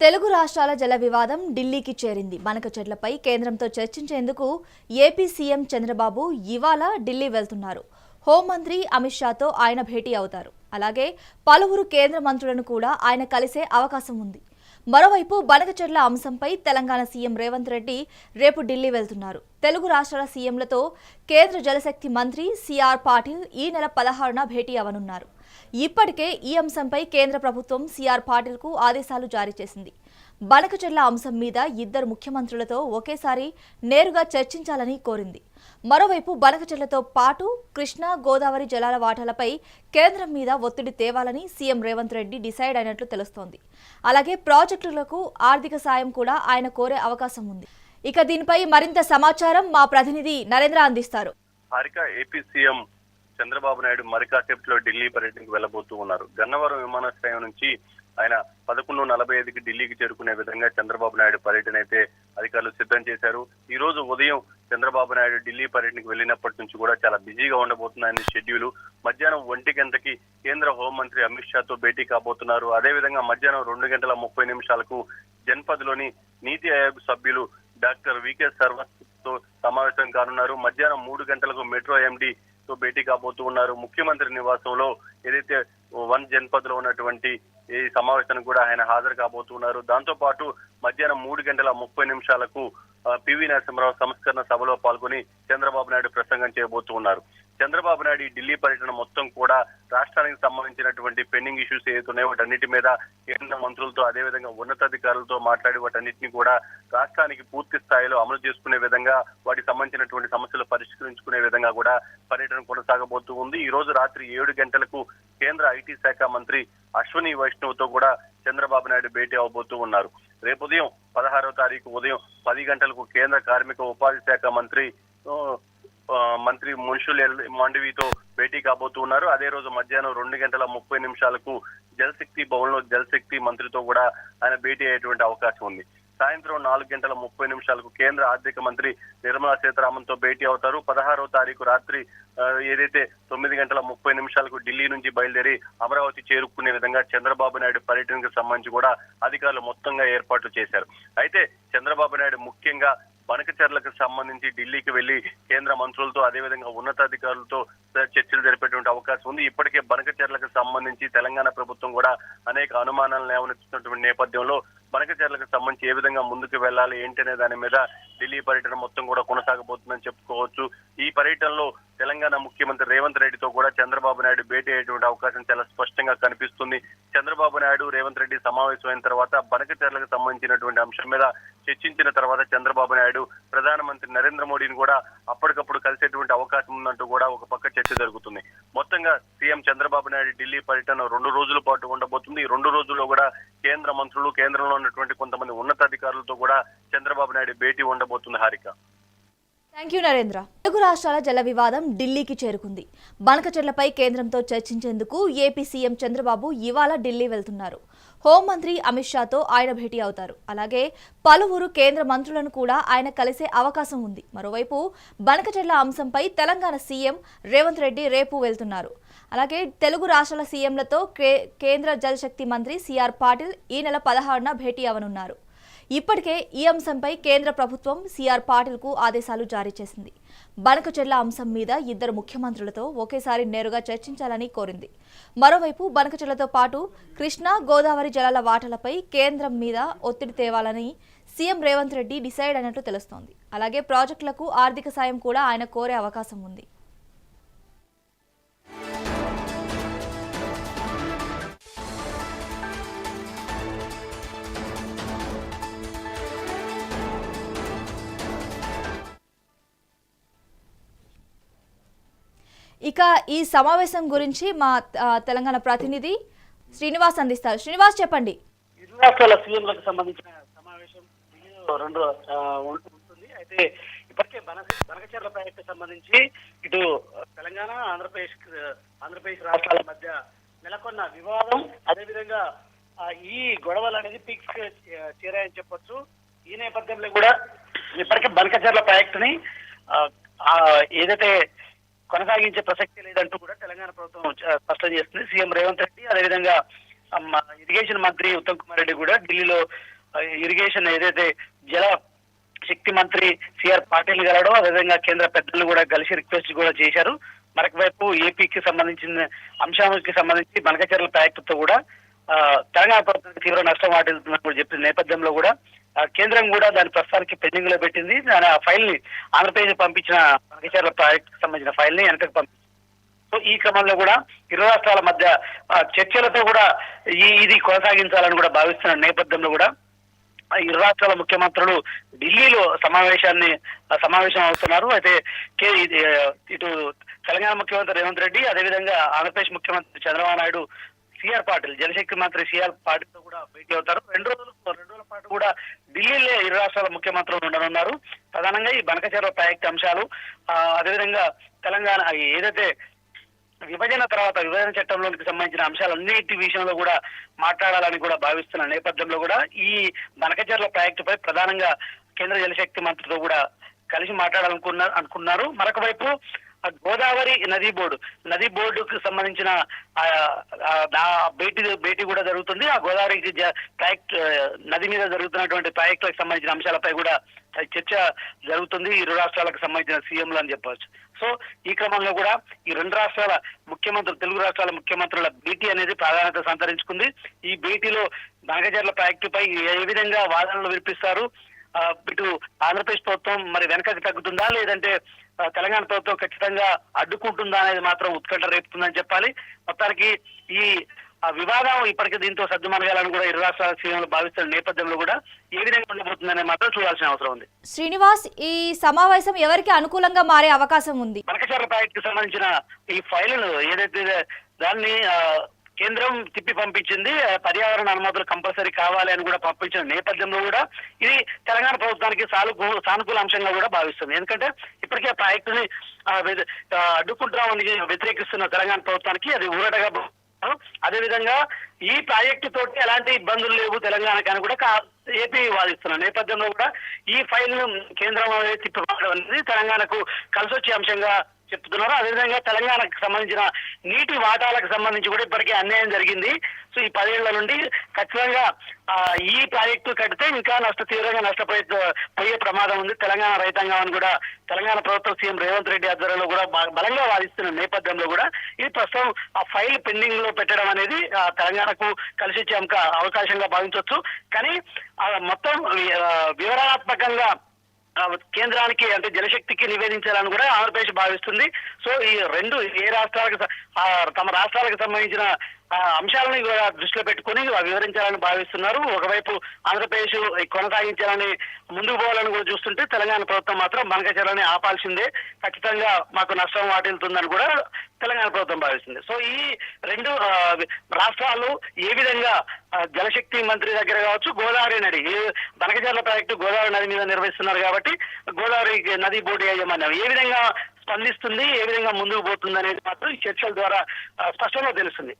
తెలుగు రాష్ట్రాల జల వివాదం ఢిల్లీకి చేరింది. బనకచెర్లపై కేంద్రంతో చర్చించేందుకు ఏపీ సీఎం చంద్రబాబు ఇవాళ ఢిల్లీ వెళ్తున్నారు. హోంమంత్రి అమిత్ షాతో ఆయన భేటీ అవుతారు. అలాగే పలువురు కేంద్ర మంత్రులను కూడా ఆయన కలిసే అవకాశం ఉంది. మరోవైపు బనకచెర్ల అంశంపై తెలంగాణ సీఎం రేవంత్ రెడ్డి రేపు ఢిల్లీ వెళ్తున్నారు. తెలుగు రాష్ట్రాల సీఎంలతో కేంద్ర జలశక్తి మంత్రి సిఆర్ పాటిల్ ఈ నెల 16న భేటీ అవనున్నారు. ఇప్పటికే ఈ అంశంపై కేంద్ర ప్రభుత్వం సిఆర్ పాటిల్కు ఆదేశాలు జారీ చేసింది. బనకచెర్ల అంశం మీద ఇద్దరు ముఖ్యమంత్రులతో ఒకేసారి నేరుగా చర్చించాలని కోరింది. మరోవైపు బనకచెర్లతో పాటు కృష్ణా గోదావరి జలాల వాటాలపై కేంద్రం మీద ఒత్తిడి తేవాలని సీఎం రేవంత్ రెడ్డి డిసైడ్ అయినట్లు తెలుస్తోంది. అలాగే ప్రాజెక్టులకు ఆర్థిక సాయం కూడా ఆయన కోరే అవకాశం ఉంది. ఇక దీనిపై మరింత సమాచారం మా ప్రతినిధి నరేంద్ర అందిస్తారు. ఏపీ సీఎం చంద్రబాబు నాయుడు మరికాసేపులో ఢిల్లీ పర్యటనకు వెళ్లబోతూ ఉన్నారు. గన్నవరం విమానాశ్రయం నుంచి ఆయన 11:45కి ఢిల్లీకి చేరుకునే విధంగా చంద్రబాబు నాయుడు పర్యటన అయితే అధికారులు సిద్ధం చేశారు. ఈ రోజు ఉదయం చంద్రబాబు నాయుడు ఢిల్లీ పర్యటనకు వెళ్ళినప్పటి నుంచి కూడా చాలా బిజీగా ఉండబోతున్నాయని షెడ్యూల్. మధ్యాహ్నం 1 గంటకి కేంద్ర హోంమంత్రి అమిత్ షాతో భేటీ కాబోతున్నారు. అదేవిధంగా మధ్యాహ్నం 2:30 జన్పథ్లోని నీతి ఆయోగ్ సభ్యులు డాక్టర్ వికే సర్వస్తో సమావేశం కానున్నారు. మధ్యాహ్నం 3 గంటలకు మెట్రో ఎండి తో భేటీ కాబోతూ ఉన్నారు. ముఖ్యమంత్రి నివాసంలో ఏదైతే 1 జన్పథ్ లో ఉన్నటువంటి ఈ సమావేశానికి కూడా ఆయన హాజరు కాబోతున్నారు. దాంతో పాటు మధ్యాహ్నం 3:30 పివి నరసింహరావు సంస్కరణ సభలో పాల్గొని చంద్రబాబు నాయుడు ప్రసంగం చేయబోతూ ఉన్నారు. చంద్రబాబు నాయుడు ఢిల్లీ పర్యటన మొత్తం కూడా రాష్ట్రానికి సంబంధించినటువంటి పెండింగ్ ఇష్యూస్ ఏదైతున్నాయో వాటన్నిటి మీద కేంద్ర మంత్రులతో అదేవిధంగా ఉన్నతాధికారులతో మాట్లాడి వాటన్నిటిని కూడా రాష్ట్రానికి పూర్తి స్థాయిలో అమలు చేసుకునే విధంగా వాటికి సంబంధించినటువంటి సమస్యలు పరిష్కరించుకునే విధంగా కూడా పర్యటన కొనసాగబోతూ ఉంది. ఈ రోజు రాత్రి 7 గంటలకు కేంద్ర ఐటీ శాఖ మంత్రి అశ్విని వైష్ణవ్ తో కూడా చంద్రబాబు నాయుడు భేటీ అవబోతూ ఉన్నారు. రేపు ఉదయం 16వ తారీఖు ఉదయం 10 గంటలకు కేంద్ర కార్మిక ఉపాధి శాఖ మంత్రి మున్షుల్ మాండవీతో భేటీ కాబోతూ ఉన్నారు. అదే రోజు మధ్యాహ్నం 2:30 జలశక్తి భవన్ లో జలశక్తి మంత్రితో కూడా ఆయన భేటీ అయ్యేటువంటి అవకాశం ఉంది. సాయంత్రం 4:30 కేంద్ర ఆర్థిక మంత్రి నిర్మలా సీతారామన్ తో భేటీ అవుతారు. 16వ తారీఖు రాత్రి ఏదైతే 9:30 ఢిల్లీ నుంచి బయలుదేరి అమరావతి చేరుకునే విధంగా చంద్రబాబు నాయుడు పర్యటనకు సంబంధించి కూడా అధికారులు మొత్తంగా ఏర్పాట్లు చేశారు. అయితే చంద్రబాబు నాయుడు ముఖ్యంగా బనకచెర్లకు సంబంధించి ఢిల్లీకి వెళ్లి కేంద్ర మంత్రులతో అదేవిధంగా ఉన్నతాధికారులతో చర్చలు జరిపేటువంటి అవకాశం ఉంది. ఇప్పటికే బనకచెర్లకు సంబంధించి తెలంగాణ ప్రభుత్వం కూడా అనేక అనుమానాలను లేవనెత్తుతున్నటువంటి నేపథ్యంలో బనకచెర్లకు సంబంధించి ఏ విధంగా ముందుకు వెళ్లాలి ఏంటి అనే దాని మీద ఢిల్లీ పర్యటన మొత్తం కూడా కొనసాగబోతుందని చెప్పుకోవచ్చు. ఈ పర్యటనలో తెలంగాణ ముఖ్యమంత్రి రేవంత్ రెడ్డితో కూడా చంద్రబాబు నాయుడు భేటీ అయ్యేటువంటి అవకాశం చాలా స్పష్టంగా కనిపిస్తుంది. చంద్రబాబు నాయుడు రేవంత్ రెడ్డి సమావేశమైన తర్వాత బనకచెర్లకు సంబంధించినటువంటి అంశం మీద చర్చించిన తర్వాత చంద్రబాబు నాయుడు ప్రధానమంత్రి నరేంద్ర మోడీని కూడా అప్పటికప్పుడు కలిసేటువంటి అవకాశం ఉందంటూ కూడా ఒక పక్క చర్చ జరుగుతుంది. మొత్తంగా సీఎం చంద్రబాబు నాయుడు ఢిల్లీ పర్యటన 2 రోజుల పాటు ఉండబోతుంది. ఈ 2 రోజుల్లో కూడా కేంద్ర మంత్రులు కేంద్రంలో ఉన్నటువంటి కొంతమంది ఉన్నతాధికారులతో కూడా చంద్రబాబు నాయుడు భేటీ ఉండబోతుంది. Harika, thank you Narendra. తెలుగు రాష్ట్రాల జల వివాదం ఢిల్లీకి చేరుకుంది. బనకచెర్లపై కేంద్రంతో చర్చించేందుకు ఏపీ సీఎం చంద్రబాబు ఇవాళ ఢిల్లీ వెళ్తున్నారు. హోంమంత్రి అమిత్ షాతో ఆయన భేటీ అవుతారు. అలాగే పలువురు కేంద్ర మంత్రులను కూడా ఆయన కలిసే అవకాశం ఉంది. మరోవైపు బనకచెర్ల అంశంపై తెలంగాణ సీఎం రేవంత్ రెడ్డి రేపు వెళ్తున్నారు. అలాగే తెలుగు రాష్ట్రాల సీఎంలతో కేంద్ర జలశక్తి మంత్రి సిఆర్ పాటిల్ ఈ నెల 16న భేటీ అవనున్నారు. ఇప్పటికే ఈ అంశంపై కేంద్ర ప్రభుత్వం సిఆర్ పాటిల్కు ఆదేశాలు జారీ చేసింది. బనకచెర్ల అంశం మీద ఇద్దరు ముఖ్యమంత్రులతో ఒకేసారి నేరుగా చర్చించాలని కోరింది. మరోవైపు బనకచెర్లతో పాటు కృష్ణా గోదావరి జలాల వాటాలపై కేంద్రం మీద ఒత్తిడి తేవాలని సీఎం రేవంత్ రెడ్డి డిసైడ్ అయినట్లు తెలుస్తోంది. అలాగే ప్రాజెక్టులకు ఆర్థిక సాయం కూడా ఆయన కోరే అవకాశం ఉంది. ఇక ఈ సమావేశం గురించి మా తెలంగాణ ప్రతినిధి శ్రీనివాస్ అందిస్తారు. శ్రీనివాస్, చెప్పండి. ఇరు రాష్ట్రాల సీఎంలకు సంబంధించిన సమావేశం ఉంటుంది. అయితే ఇప్పటికే బనకచెర్ల ప్రాజెక్టు సంబంధించి ఇటు తెలంగాణ ఆంధ్రప్రదేశ్ రాష్ట్రాల మధ్య నెలకొన్న వివాదం అదేవిధంగా ఈ గొడవలు అనేది పీక్స్ చేరాయని చెప్పొచ్చు. ఈ నేపథ్యంలో కూడా ఇప్పటికే బనకచెర్ల ప్రాజెక్టుని ఏదైతే కొనసాగించే ప్రసక్తి లేదంటూ కూడా తెలంగాణ ప్రభుత్వం స్పష్టం చేస్తుంది. సీఎం రేవంత్ రెడ్డి అదేవిధంగా ఇరిగేషన్ మంత్రి ఉత్తమ్ కుమార్ రెడ్డి కూడా ఢిల్లీలో ఇరిగేషన్ ఏదైతే జల శక్తి మంత్రి సిఆర్ పాటిల్ కలవడం, అదేవిధంగా కేంద్ర పెద్దలు కూడా కలిసి రిక్వెస్ట్ కూడా చేశారు. మరొక వైపు ఏపీకి సంబంధించిన అంశానికి సంబంధించి బనకచెర్ల ప్రాజెక్టుతో కూడా తెలంగాణ ప్రభుత్వానికి తీవ్ర నష్టం వాటిల్తుందని కూడా చెప్పిన నేపథ్యంలో కూడా కేంద్రం కూడా దాని ప్రస్తుతానికి పెండింగ్ లో పెట్టింది. దాని ఆ ఫైల్ ని ఆంధ్రప్రదేశ్ పంపించిన బనకచెర్ల ప్రాజెక్టు సంబంధించిన ఫైల్ ని వెనకకు పంపించింది. సో ఈ క్రమంలో కూడా ఇరు రాష్ట్రాల మధ్య చర్చలతో కూడా ఇది కొనసాగించాలని కూడా భావిస్తున్న నేపథ్యంలో కూడా ఇరు రాష్ట్రాల ముఖ్యమంత్రులు ఢిల్లీలో సమావేశం అవుతున్నారు. అయితే ఇటు తెలంగాణ ముఖ్యమంత్రి రేవంత్ రెడ్డి, అదేవిధంగా ఆంధ్రప్రదేశ్ ముఖ్యమంత్రి చంద్రబాబు నాయుడు సిఆర్ పాటిల్ జలశక్తి మంత్రి సిఆర్ పాటిల్ తో కూడా భేటీ అవుతారు. రెండు రోజుల పాటు కూడా ఢిల్లీలో ఇరు రాష్ట్రాల ముఖ్యమంత్రులు ఉండనున్నారు. ప్రధానంగా ఈ బనకచెర్ల ప్రాజెక్టు అంశాలు, అదేవిధంగా తెలంగాణ ఏదైతే విభజన చట్టంలోకి సంబంధించిన అంశాలన్నిటి విషయంలో కూడా మాట్లాడాలని కూడా భావిస్తున్న నేపథ్యంలో కూడా ఈ బనకచెర్ల ప్రాజెక్టుపై ప్రధానంగా కేంద్ర జలశక్తి మంత్రితో కూడా కలిసి అనుకున్నారు. మరొక వైపు గోదావరి నదీ బోర్డుకు సంబంధించిన భేటీ కూడా జరుగుతుంది. ఆ గోదావరి ప్రాజెక్ట్ నది మీద జరుగుతున్నటువంటి ప్రాజెక్టులకు సంబంధించిన అంశాలపై కూడా చర్చ జరుగుతుంది ఇరు రాష్ట్రాలకు సంబంధించిన సీఎంలు అని చెప్పవచ్చు. సో ఈ క్రమంలో కూడా ఈ రెండు రాష్ట్రాల ముఖ్యమంత్రులు, తెలుగు రాష్ట్రాల ముఖ్యమంత్రుల భేటీ అనేది ప్రాధాన్యత సంతరించుకుంది. ఈ భేటీలో బనకచెర్ల ప్రాజెక్టుపై ఏ విధంగా వాదనలు వినిపిస్తారు, ఇటు ఆంధ్రప్రదేశ్ ప్రభుత్వం మరి వెనకకి తగ్గుతుందా, లేదంటే తెలంగాణ ప్రభుత్వం ఖచ్చితంగా అడ్డుకుంటుందా అనేది మాత్రం ఉత్కంఠ రేపుతుందని చెప్పాలి. మొత్తానికి ఈ వివాదం ఇప్పటికే దీంతో సద్దుమణగాలని కూడా ఇరు రాష్ట్రాల సీఎంలు భావిస్తున్న నేపథ్యంలో కూడా ఏ విధంగా ఉండబోతుందనే మాత్రం చూడాల్సిన అవసరం ఉంది. శ్రీనివాస్, ఈ సమావేశం ఎవరికి అనుకూలంగా మారే అవకాశం ఉంది? బనకచెర్ల ప్రాజెక్టుకు సంబంధించిన ఈ ఫైలును ఏదైతే దాన్ని కేంద్రం తిప్పి పంపించింది, పర్యావరణ అనుమతులు కంపల్సరీ కావాలి అని కూడా పంపించిన నేపథ్యంలో కూడా ఇది తెలంగాణ ప్రభుత్వానికి సానుకూల అంశంగా కూడా భావిస్తుంది. ఎందుకంటే ఇప్పటికే ఆ ప్రాజెక్టుని అడ్డుకుంటామని వ్యతిరేకిస్తున్న తెలంగాణ ప్రభుత్వానికి అది ఊరటగా. అదేవిధంగా ఈ ప్రాజెక్టు తోటి ఎలాంటి ఇబ్బందులు లేవు తెలంగాణకి అని కూడా ఏపీ వాదిస్తున్న నేపథ్యంలో కూడా ఈ ఫైల్ ను కేంద్రం తిప్పడం అనేది తెలంగాణకు కలిసి వచ్చే అంశంగా చెప్తున్నారు. అదేవిధంగా తెలంగాణకు సంబంధించిన నీటి వాటాలకు సంబంధించి కూడా ఇప్పటికే అన్యాయం జరిగింది. సో ఈ 10 ఏళ్ల నుండి ఖచ్చితంగా ఈ ప్రాజెక్టు కడితే ఇంకా తీవ్రంగా నష్టపోయే ప్రమాదం ఉంది తెలంగాణ రైతాంగం అని కూడా తెలంగాణ ప్రభుత్వం సీఎం రేవంత్ రెడ్డి ఆధ్వర్యంలో కూడా బలంగా వాదిస్తున్న నేపథ్యంలో కూడా ఇది ప్రస్తుతం ఆ ఫైల్ పెండింగ్ లో పెట్టడం అనేది తెలంగాణకు కలిసి వచ్చే అవకాశంగా భావించవచ్చు. కానీ మొత్తం వివరణాత్మకంగా కేంద్రానికి అంటే జలశక్తికి నివేదించాలని కూడా ఆంధ్రప్రదేశ్ భావిస్తుంది. సో ఈ రెండు తమ రాష్ట్రాలకు సంబంధించిన అంశాలను కూడా దృష్టిలో పెట్టుకుని వివరించాలని భావిస్తున్నారు. ఒకవైపు ఆంధ్రప్రదేశ్ కొనసాగించాలని ముందుకు పోవాలని కూడా చూస్తుంటే తెలంగాణ ప్రభుత్వం మాత్రం బనకచెర్లని ఆపాల్సిందే, ఖచ్చితంగా మాకు నష్టం వాటిల్తుందని కూడా తెలంగాణ ప్రభుత్వం భావిస్తుంది. సో ఈ రెండు రాష్ట్రాలు ఏ విధంగా జలశక్తి మంత్రి దగ్గర కావచ్చు, గోదావరి నది బనకచెర్ల ప్రాజెక్టు గోదావరి నది మీద నిర్వహిస్తున్నారు కాబట్టి గోదావరి నది బోర్డు యాజమాన్యం ఏ విధంగా స్పందిస్తుంది, ఏ విధంగా ముందుకు పోతుంది అనేది మాత్రం ఈ చర్చల ద్వారా స్పష్టంగా తెలుస్తుంది.